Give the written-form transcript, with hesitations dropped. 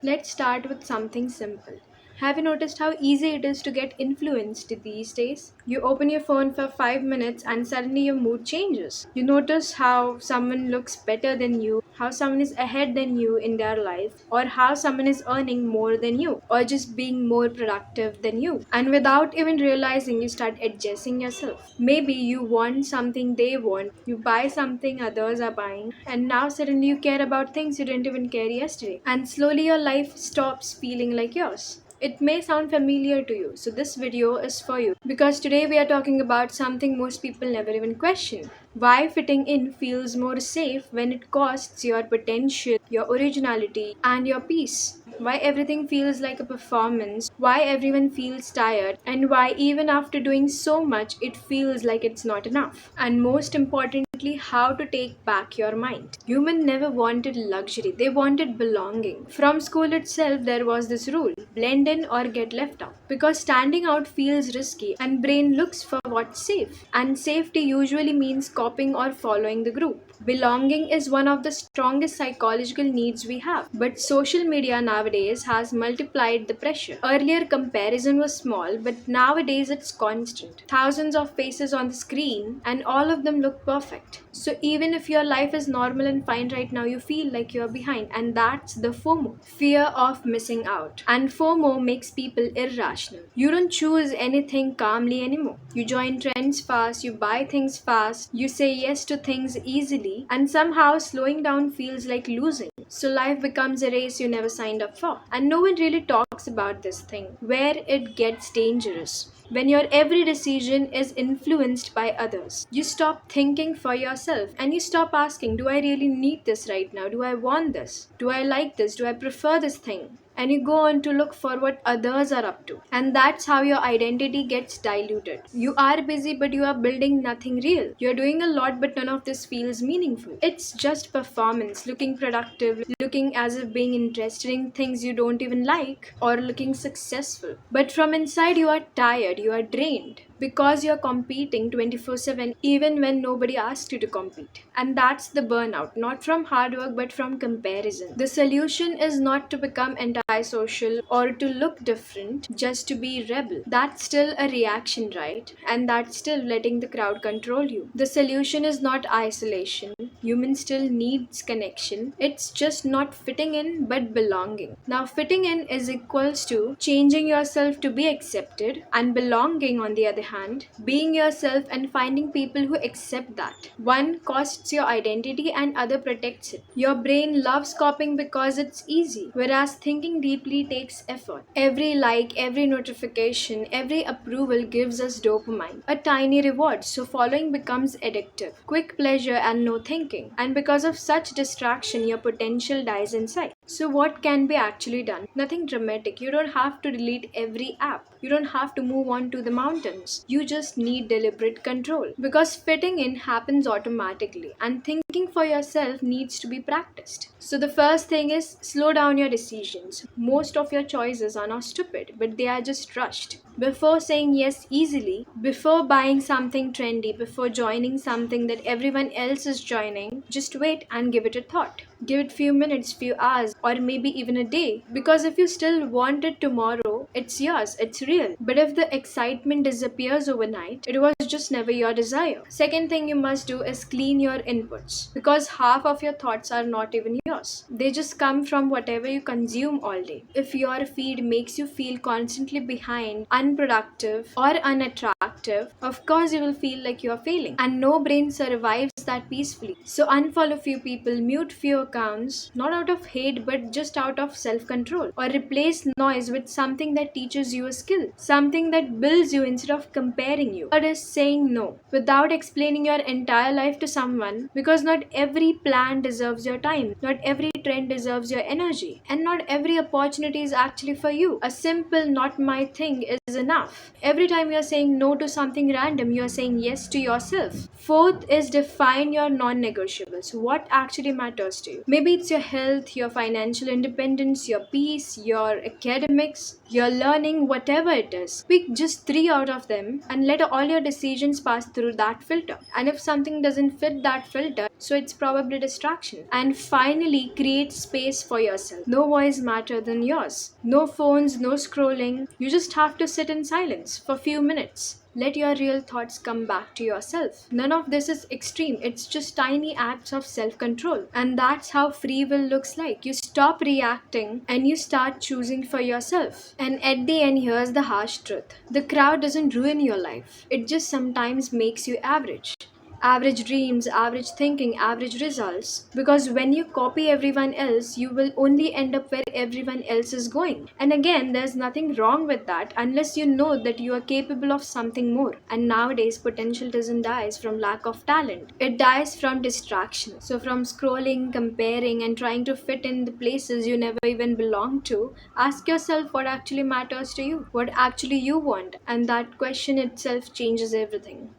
Let's start with something simple. Have you noticed how easy it is to get influenced these days? You open your phone for 5 minutes and suddenly your mood changes. You notice how someone looks better than you, how someone is ahead than you in their life, or how someone is earning more than you, or just being more productive than you. And without even realizing, you start adjusting yourself. Maybe you want something they want, you buy something others are buying, and now suddenly you care about things you didn't even care yesterday. And slowly your life stops feeling like yours. It may sound familiar to you, so this video is for you. Because today we are talking about something most people never even question. Why fitting in feels more safe when it costs your potential, your originality, and your peace. Why everything feels like a performance, why everyone feels tired, and why even after doing so much, it feels like it's not enough. And most importantly, how to take back your mind. Human never wanted luxury, they wanted belonging. From school itself, there was this rule: blend in or get left out. Because standing out feels risky, and brain looks for what's safe. And safety usually means copying or following the group. Belonging is one of the strongest psychological needs we have. But social media nowadays has multiplied the pressure. Earlier, comparison was small, but nowadays it's constant. Thousands of faces on the screen, and all of them look perfect. So, even if your life is normal and fine right now, you feel like you're behind, and that's the FOMO, fear of missing out. And FOMO makes people irrational. You don't choose anything calmly anymore. You join trends fast, you buy things fast, you say yes to things easily, and somehow slowing down feels like losing. So life becomes a race you never signed up for. And no one really talks about this thing, where it gets dangerous. When your every decision is influenced by others, you stop thinking for yourself and you stop asking, do I really need this right now? Do I want this? Do I like this? Do I prefer this thing? And you go on to look for what others are up to. And that's how your identity gets diluted. You are busy, but you are building nothing real. You're doing a lot, but none of this feels meaningful. It's just performance, looking productive, looking as if being interested in things you don't even like, or looking successful. But from inside, you are tired, you are drained because you're competing 24/7 even when nobody asked you to compete. And that's the burnout, not from hard work but from comparison. The solution is not to become antisocial or to look different just to be rebel. That's still a reaction, right? And that's still letting the crowd control you. The solution is not isolation. Human still needs connection. It's just not fitting in but belonging. Now, fitting in is equals to changing yourself to be accepted, and belonging, on the other hand, being yourself and finding people who accept that. One costs your identity and other protects it. Your brain loves copying because it's easy, whereas thinking deeply takes effort. Every like, every notification, every approval gives us dopamine, a tiny reward, so following becomes addictive. Quick pleasure and no thinking. And because of such distraction, your potential dies inside. So, what can be actually done? Nothing dramatic. You don't have to delete every app. You don't have to move on to the mountains. You just need deliberate control. Because fitting in happens automatically, and thinking for yourself needs to be practiced. So, the first thing is slow down your decisions. Most of your choices are not stupid, but they are just rushed. Before saying yes easily, before buying something trendy, before joining something that everyone else is joining, just wait and give it a thought. Give it few minutes, few hours, or maybe even a day. Because if you still want it tomorrow, it's yours, it's real. But if the excitement disappears overnight, it was just never your desire. Second thing you must do is clean your inputs. Because half of your thoughts are not even yours. They just come from whatever you consume all day. If your feed makes you feel constantly behind, unproductive, or unattractive, of course you will feel like you are failing. And no brain survives that peacefully. So unfollow few people, mute few accounts, not out of hate but just out of self-control. Or replace noise with something that teaches you a skill, something that builds you instead of comparing you. Third is saying no without explaining your entire life to someone, because not every plan deserves your time, not every trend deserves your energy, and not every opportunity is actually for you. A simple not my thing is enough. Every time you're saying no to something random, you're saying yes to yourself. Fourth is define your non-negotiables. What actually matters to you? Maybe it's your health, your financial independence, your peace, your academics, your learning, whatever it is. Pick just three out of them and let all your decisions pass through that filter. And if something doesn't fit that filter, so it's probably distraction. And finally, create space for yourself. No voice matter than yours. No phones, no scrolling. You just have to sit in silence for a few minutes. Let your real thoughts come back to yourself. None of this is extreme, it's just tiny acts of self control. And that's how free will looks like. You stop reacting and you start choosing for yourself. And at the end, here's the harsh truth: the crowd doesn't ruin your life, it just sometimes makes you average. Average dreams, average thinking, average results. Because when you copy everyone else, you will only end up where everyone else is going. And again, there's nothing wrong with that unless you know that you are capable of something more. And nowadays, potential doesn't die from lack of talent, it dies from distraction. So, from scrolling, comparing, and trying to fit in the places you never even belong to, ask yourself what actually matters to you, what actually you want, and that question itself changes everything.